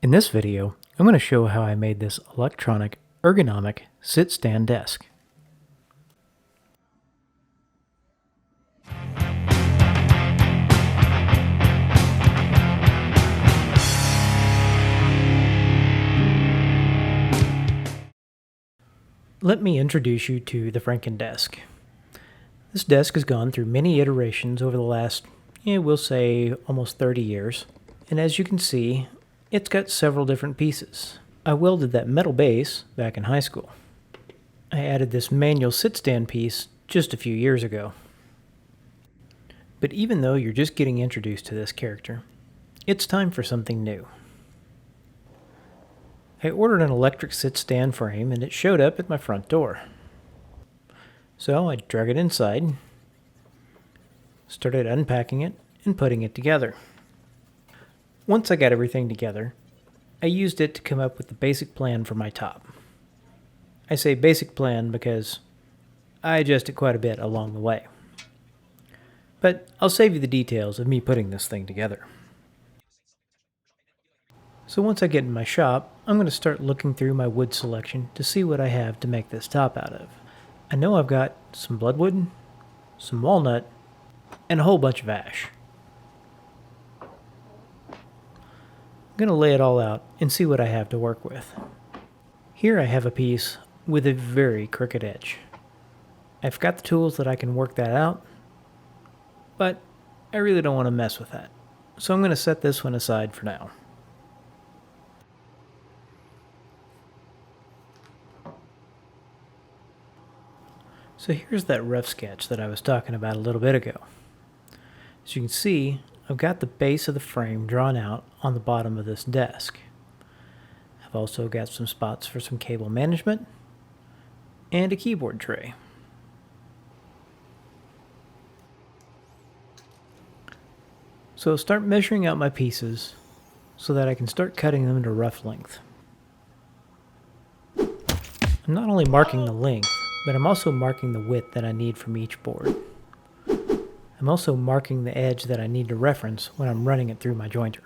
In this video, I'm going to show how I made this electronic ergonomic sit-stand desk. Let me introduce you to the Franken Desk. This desk has gone through many iterations over the last, we'll say, almost 30 years. And as you can see, it's got several different pieces. I welded that metal base back in high school. I added this manual sit-stand piece just a few years ago. But even though you're just getting introduced to this character, it's time for something new. I ordered an electric sit-stand frame and it showed up at my front door. So I drug it inside, started unpacking it and putting it together. Once I got everything together, I used it to come up with the basic plan for my top. I say basic plan because I adjusted quite a bit along the way. But I'll save you the details of me putting this thing together. So once I get in my shop, I'm going to start looking through my wood selection to see what I have to make this top out of. I know I've got some bloodwood, some walnut, and a whole bunch of ash. I'm going to lay it all out and see what I have to work with. Here I have a piece with a very crooked edge. I've got the tools that I can work that out, but I really don't want to mess with that. So I'm going to set this one aside for now. So here's that rough sketch that I was talking about a little bit ago. As you can see, I've got the base of the frame drawn out on the bottom of this desk. I've also got some spots for some cable management and a keyboard tray. So I'll start measuring out my pieces so that I can start cutting them to rough length. I'm not only marking the length, but I'm also marking the width that I need from each board. I'm also marking the edge that I need to reference when I'm running it through my jointer.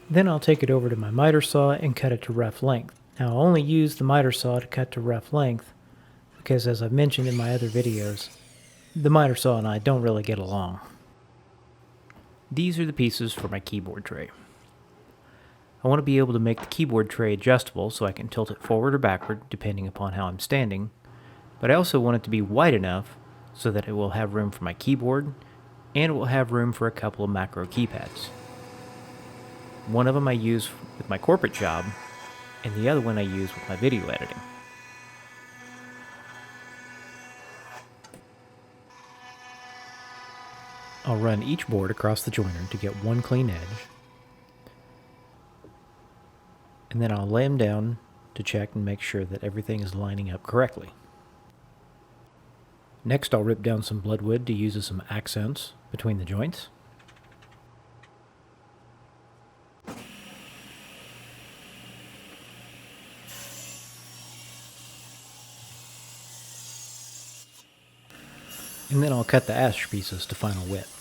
Then I'll take it over to my miter saw and cut it to rough length. Now I'll only use the miter saw to cut to rough length because, as I've mentioned in my other videos, the miter saw and I don't really get along. These are the pieces for my keyboard tray. I want to be able to make the keyboard tray adjustable so I can tilt it forward or backward depending upon how I'm standing, but I also want it to be wide enough so that it will have room for my keyboard and it will have room for a couple of macro keypads. One of them I use with my corporate job and the other one I use with my video editing. I'll run each board across the jointer to get one clean edge, and then I'll lay them down to check and make sure that everything is lining up correctly. Next, I'll rip down some bloodwood to use as some accents between the joints. And then I'll cut the ash pieces to final width.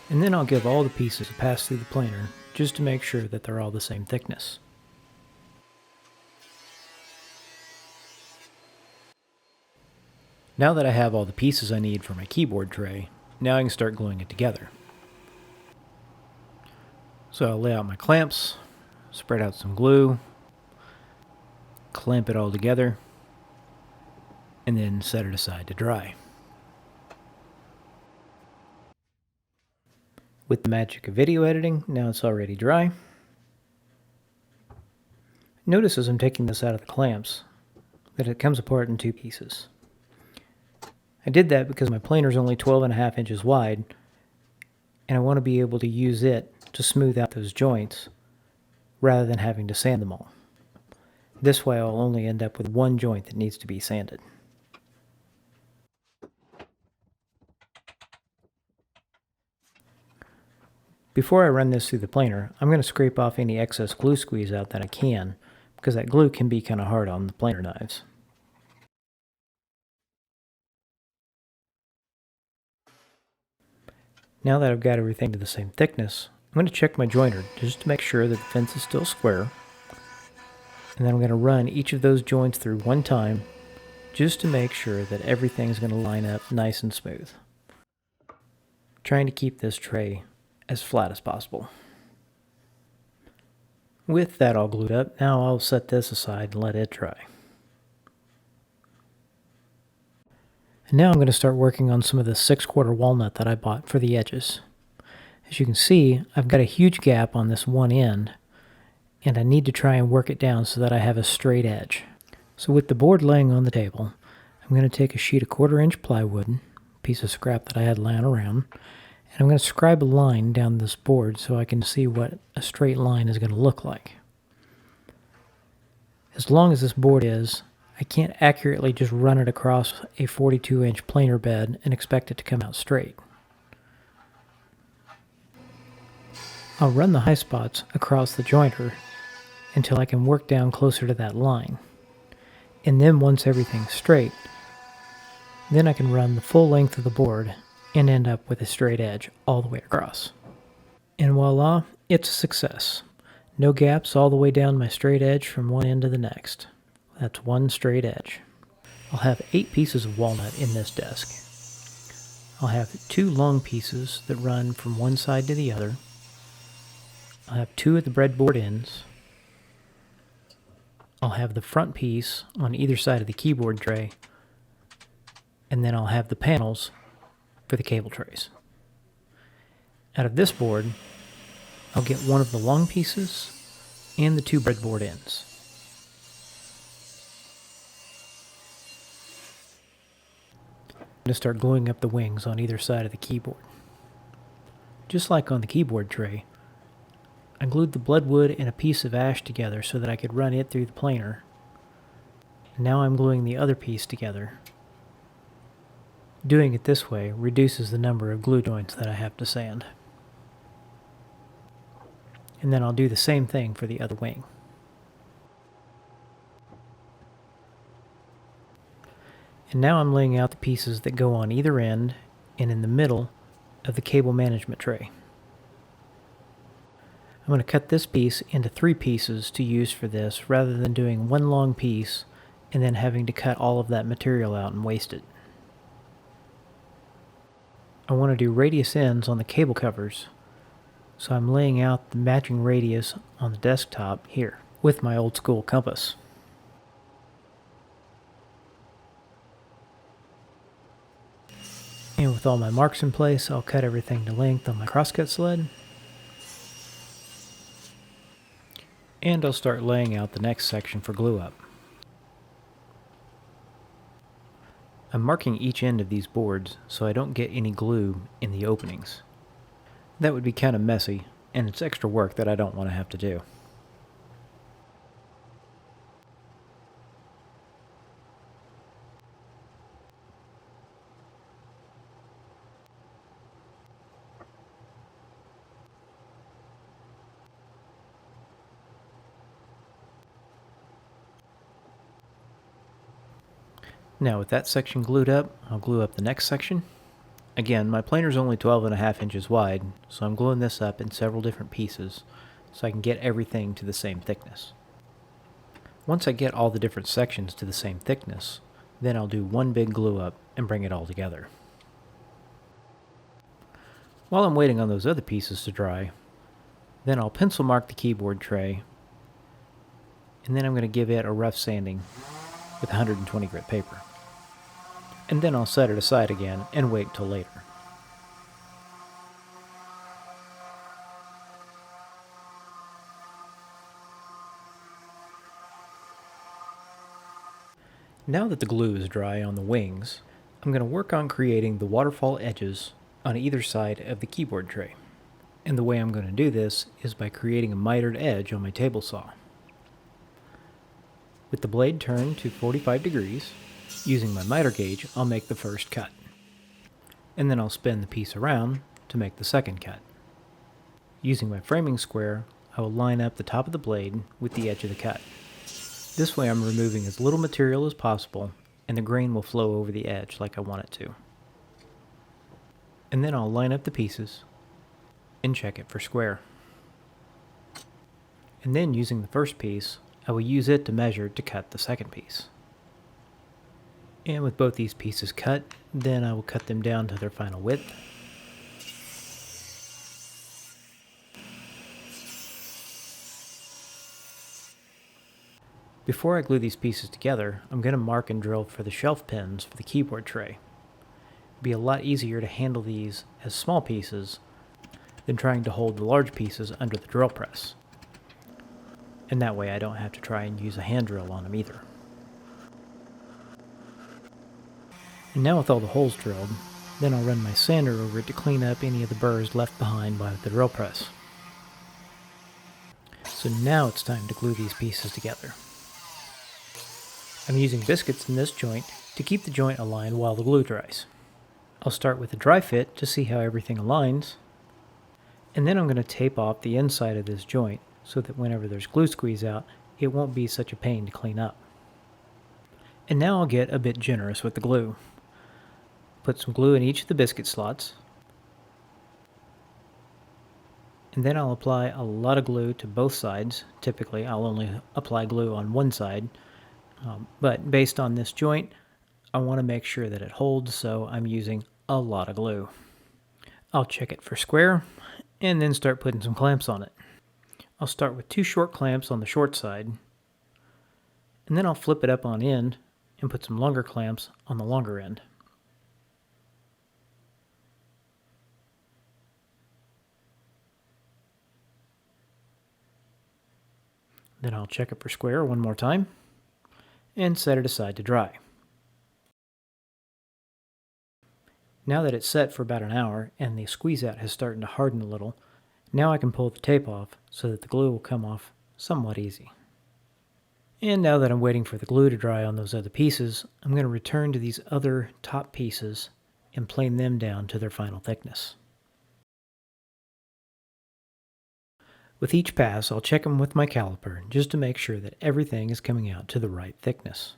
And then I'll give all the pieces a pass through the planer just to make sure that they're all the same thickness. Now that I have all the pieces I need for my keyboard tray, now I can start gluing it together. So I'll lay out my clamps, spread out some glue, clamp it all together, and then set it aside to dry. With the magic of video editing, now it's already dry. Notice as I'm taking this out of the clamps that it comes apart in two pieces. I did that because my planer is only 12.5 inches wide, and I want to be able to use it to smooth out those joints rather than having to sand them all. This way I'll only end up with one joint that needs to be sanded. Before I run this through the planer, I'm going to scrape off any excess glue squeeze out that I can, because that glue can be kind of hard on the planer knives. Now that I've got everything to the same thickness, I'm going to check my jointer just to make sure that the fence is still square. And then I'm going to run each of those joints through one time just to make sure that everything's going to line up nice and smooth. Trying to keep this tray as flat as possible. With that all glued up, now I'll set this aside and let it dry. And now I'm going to start working on some of the 6/4 walnut that I bought for the edges. As you can see, I've got a huge gap on this one end, and I need to try and work it down so that I have a straight edge. So with the board laying on the table, I'm going to take a sheet of 1/4 inch plywood, piece of scrap that I had laying around, and I'm going to scribe a line down this board so I can see what a straight line is going to look like. As long as this board is, I can't accurately just run it across a 42-inch planer bed and expect it to come out straight. I'll run the high spots across the jointer until I can work down closer to that line. And then once everything's straight, then I can run the full length of the board and end up with a straight edge all the way across. And voila, it's a success. No gaps all the way down my straight edge from one end to the next. That's one straight edge. I'll have 8 pieces of walnut in this desk. I'll have 2 long pieces that run from one side to the other. I'll have 2 at the breadboard ends. I'll have the front piece on either side of the keyboard tray. And then I'll have the panels for the cable trays. Out of this board, I'll get one of the long pieces and the 2 breadboard ends. I'm going to start gluing up the wings on either side of the keyboard. Just like on the keyboard tray, I glued the bloodwood and a piece of ash together so that I could run it through the planer. And now I'm gluing the other piece together. Doing it this way reduces the number of glue joints that I have to sand. And then I'll do the same thing for the other wing. And now I'm laying out the pieces that go on either end and in the middle of the cable management tray. I'm going to cut this piece into 3 pieces to use for this rather than doing one long piece and then having to cut all of that material out and waste it. I want to do radius ends on the cable covers, so I'm laying out the matching radius on the desktop here with my old school compass. And with all my marks in place, I'll cut everything to length on my crosscut sled. And I'll start laying out the next section for glue up. I'm marking each end of these boards so I don't get any glue in the openings. That would be kind of messy, and it's extra work that I don't want to have to do. Now with that section glued up, I'll glue up the next section. Again, my planer's only 12.5 inches wide, so I'm gluing this up in several different pieces so I can get everything to the same thickness. Once I get all the different sections to the same thickness, then I'll do one big glue up and bring it all together. While I'm waiting on those other pieces to dry, then I'll pencil mark the keyboard tray, and then I'm going to give it a rough sanding with 120 grit paper. And then I'll set it aside again and wait till later. Now that the glue is dry on the wings, I'm going to work on creating the waterfall edges on either side of the keyboard tray. And the way I'm going to do this is by creating a mitered edge on my table saw. With the blade turned to 45 degrees, using my miter gauge, I'll make the first cut. And then I'll spin the piece around to make the second cut. Using my framing square, I will line up the top of the blade with the edge of the cut. This way I'm removing as little material as possible, and the grain will flow over the edge like I want it to. And then I'll line up the pieces and check it for square. And then using the first piece, I will use it to measure to cut the second piece. And with both these pieces cut, then I will cut them down to their final width. Before I glue these pieces together, I'm going to mark and drill for the shelf pins for the keyboard tray. It'd be a lot easier to handle these as small pieces than trying to hold the large pieces under the drill press. And that way I don't have to try and use a hand drill on them either. And now with all the holes drilled, then I'll run my sander over it to clean up any of the burrs left behind by the drill press. So now it's time to glue these pieces together. I'm using biscuits in this joint to keep the joint aligned while the glue dries. I'll start with a dry fit to see how everything aligns, and then I'm going to tape off the inside of this joint so that whenever there's glue squeeze out, it won't be such a pain to clean up. And now I'll get a bit generous with the glue. Put some glue in each of the biscuit slots, and then I'll apply a lot of glue to both sides. Typically I'll only apply glue on one side, but based on this joint, I want to make sure that it holds, so I'm using a lot of glue. I'll check it for square, and then start putting some clamps on it. I'll start with 2 short clamps on the short side, and then I'll flip it up on end and put some longer clamps on the longer end. Then I'll check it for square one more time and set it aside to dry. Now that it's set for about an hour and the squeeze out has started to harden a little, now I can pull the tape off so that the glue will come off somewhat easy. And now that I'm waiting for the glue to dry on those other pieces, I'm going to return to these other top pieces and plane them down to their final thickness. With each pass, I'll check them with my caliper just to make sure that everything is coming out to the right thickness.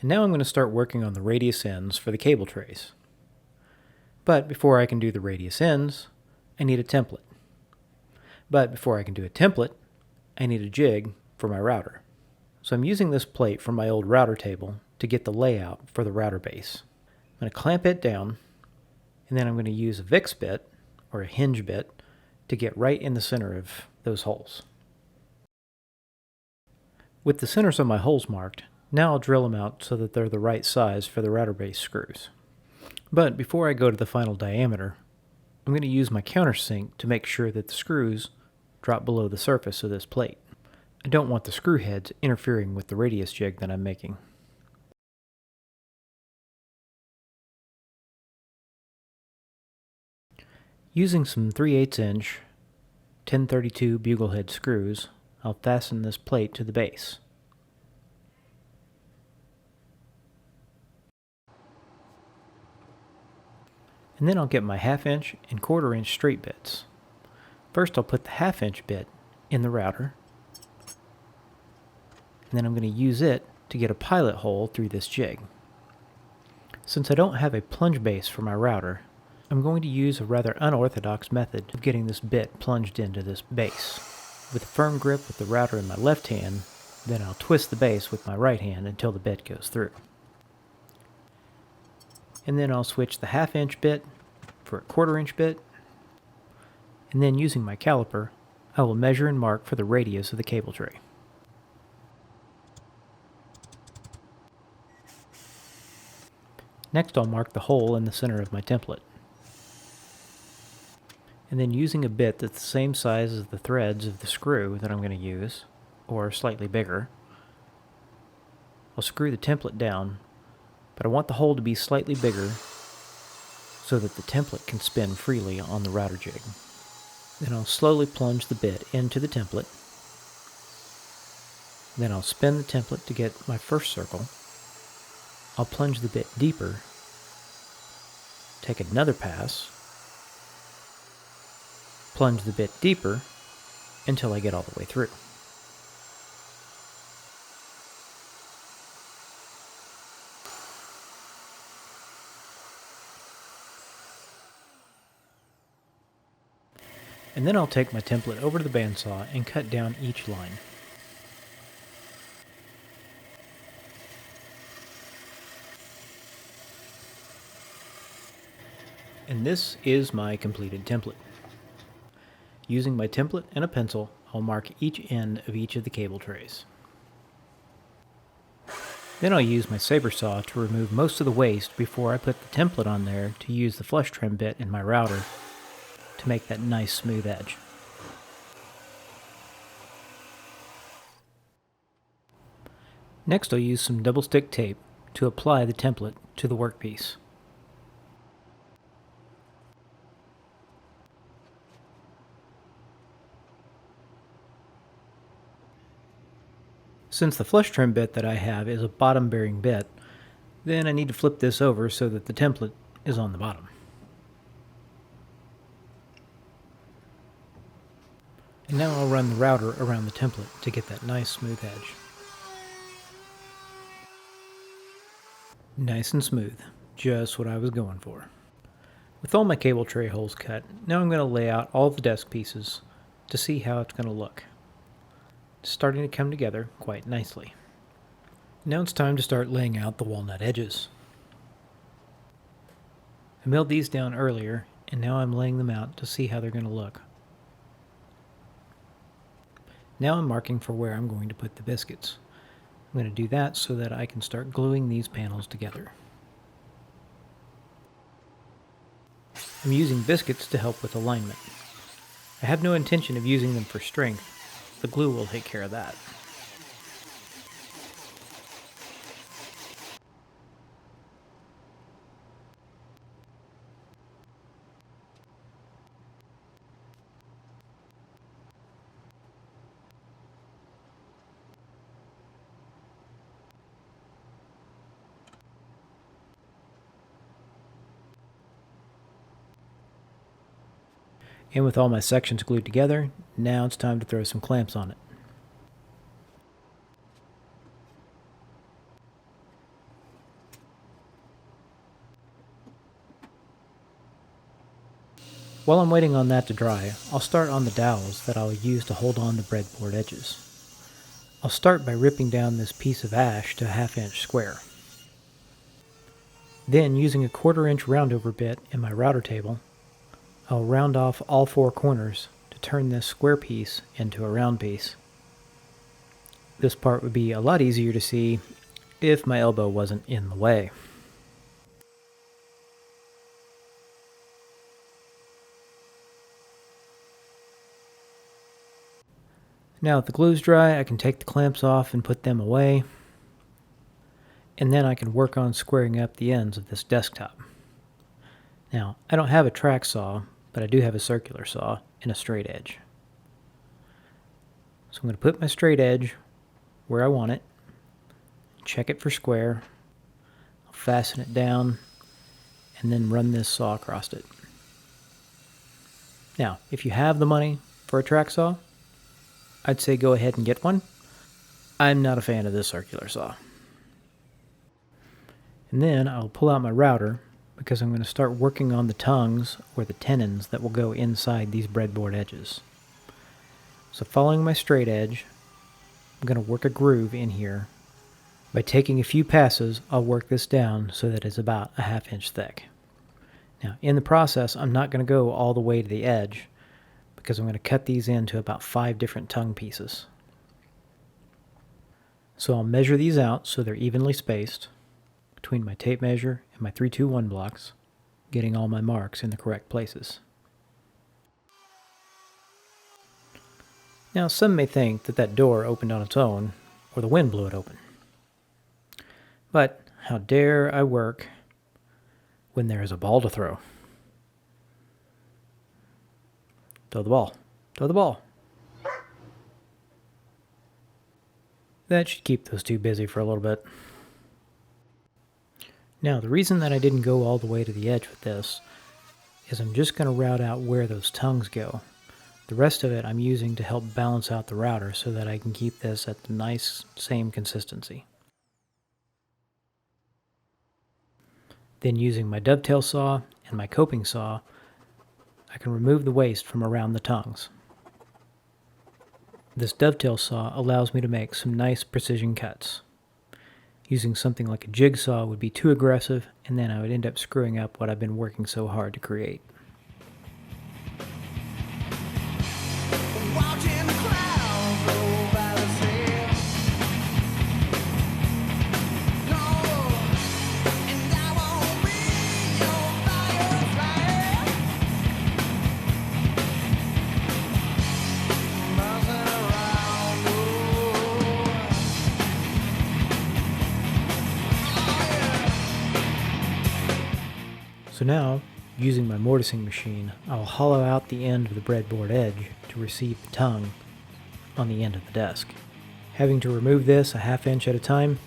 And now I'm going to start working on the radius ends for the cable trays. But before I can do the radius ends, I need a template. But before I can do a template, I need a jig for my router. So I'm using this plate from my old router table to get the layout for the router base. I'm going to clamp it down, and then I'm going to use a Vicks bit, or a hinge bit, to get right in the center of those holes. With the centers of my holes marked, now I'll drill them out so that they're the right size for the router base screws. But before I go to the final diameter, I'm going to use my countersink to make sure that the screws drop below the surface of this plate. I don't want the screw heads interfering with the radius jig that I'm making. Using some 3/8 inch 1032 bugle head screws, I'll fasten this plate to the base. And then I'll get my 1/2 inch and 1/4 inch straight bits. First I'll put the 1/2 inch bit in the router, and then I'm going to use it to get a pilot hole through this jig. Since I don't have a plunge base for my router, I'm going to use a rather unorthodox method of getting this bit plunged into this base. With a firm grip with the router in my left hand, then I'll twist the base with my right hand until the bit goes through. And then I'll switch the 1/2 inch bit for a 1/4 inch bit, and then using my caliper, I will measure and mark for the radius of the cable tray. Next I'll mark the hole in the center of my template. And then using a bit that's the same size as the threads of the screw that I'm going to use, or slightly bigger, I'll screw the template down, but I want the hole to be slightly bigger so that the template can spin freely on the router jig. Then I'll slowly plunge the bit into the template, Then I'll spin the template to get my first circle. I'll plunge the bit deeper, take another pass, plunge the bit deeper until I get all the way through. And then I'll take my template over to the bandsaw and cut down each line. And this is my completed template. Using my template and a pencil, I'll mark each end of each of the cable trays. Then I'll use my saber saw to remove most of the waste before I put the template on there to use the flush trim bit in my router to make that nice smooth edge. Next I'll use some double stick tape to apply the template to the workpiece. Since the flush trim bit that I have is a bottom bearing bit, then I need to flip this over so that the template is on the bottom. And now I'll run the router around the template to get that nice smooth edge. Nice and smooth, just what I was going for. With all my cable tray holes cut, now I'm going to lay out all the desk pieces to see how it's going to look. It's starting to come together quite nicely. Now it's time to start laying out the walnut edges. I milled these down earlier, and now I'm laying them out to see how they're going to look. Now I'm marking for where I'm going to put the biscuits. I'm going to do that so that I can start gluing these panels together. I'm using biscuits to help with alignment. I have no intention of using them for strength. The glue will take care of that. And with all my sections glued together, now it's time to throw some clamps on it. While I'm waiting on that to dry, I'll start on the dowels that I'll use to hold on the breadboard edges. I'll start by ripping down this piece of ash to a 1/2 inch square. Then, using a 1/4 inch roundover bit in my router table, I'll round off all 4 corners to turn this square piece into a round piece. This part would be a lot easier to see if my elbow wasn't in the way. Now that the glue's dry, I can take the clamps off and put them away, and then I can work on squaring up the ends of this desktop. Now, I don't have a track saw, but I do have a circular saw and a straight edge. So I'm going to put my straight edge where I want it, check it for square, I'll fasten it down, and then run this saw across it. Now, if you have the money for a track saw, I'd say go ahead and get one. I'm not a fan of this circular saw. And then I'll pull out my router because I'm going to start working on the tongues or the tenons that will go inside these breadboard edges. So following my straight edge, I'm going to work a groove in here. By taking a few passes, I'll work this down so that it's about a 1/2 inch thick. Now, in the process, I'm not going to go all the way to the edge because I'm going to cut these into about 5 different tongue pieces. So I'll measure these out so they're evenly spaced between my tape measure and my 3-2-1 blocks, getting all my marks in the correct places. Now, some may think that that door opened on its own, or the wind blew it open. But how dare I work when there is a ball to throw? Throw the ball. Throw the ball. That should keep those two busy for a little bit. Now, the reason that I didn't go all the way to the edge with this is I'm just going to route out where those tongues go. The rest of it I'm using to help balance out the router so that I can keep this at the nice same consistency. Then using my dovetail saw and my coping saw, I can remove the waste from around the tongues. This dovetail saw allows me to make some nice precision cuts. Using something like a jigsaw would be too aggressive, and then I would end up screwing up what I've been working so hard to create. So now, using my mortising machine, I'll hollow out the end of the breadboard edge to receive the tongue on the end of the desk. Having to remove this a ½ inch at a time,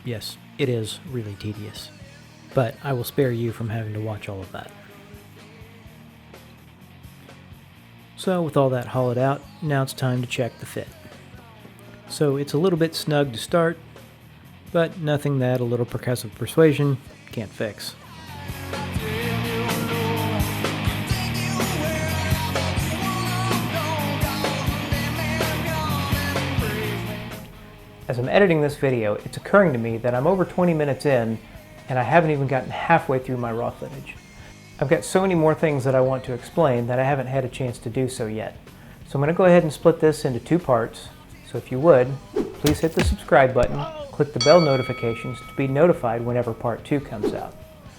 yes, it is really tedious. But I will spare you from having to watch all of that. So with all that hollowed out, now it's time to check the fit. So it's a little bit snug to start, but nothing that a little percussive persuasion can't fix. As I'm editing this video, it's occurring to me that I'm over 20 minutes in and I haven't even gotten halfway through my raw footage. I've got so many more things that I want to explain that I haven't had a chance to do so yet. So I'm going to go ahead and split this into 2 parts. So if you would, please hit the subscribe button, click the bell notifications to be notified whenever part 2 comes out.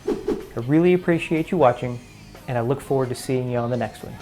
I really appreciate you watching, and I look forward to seeing you on the next one.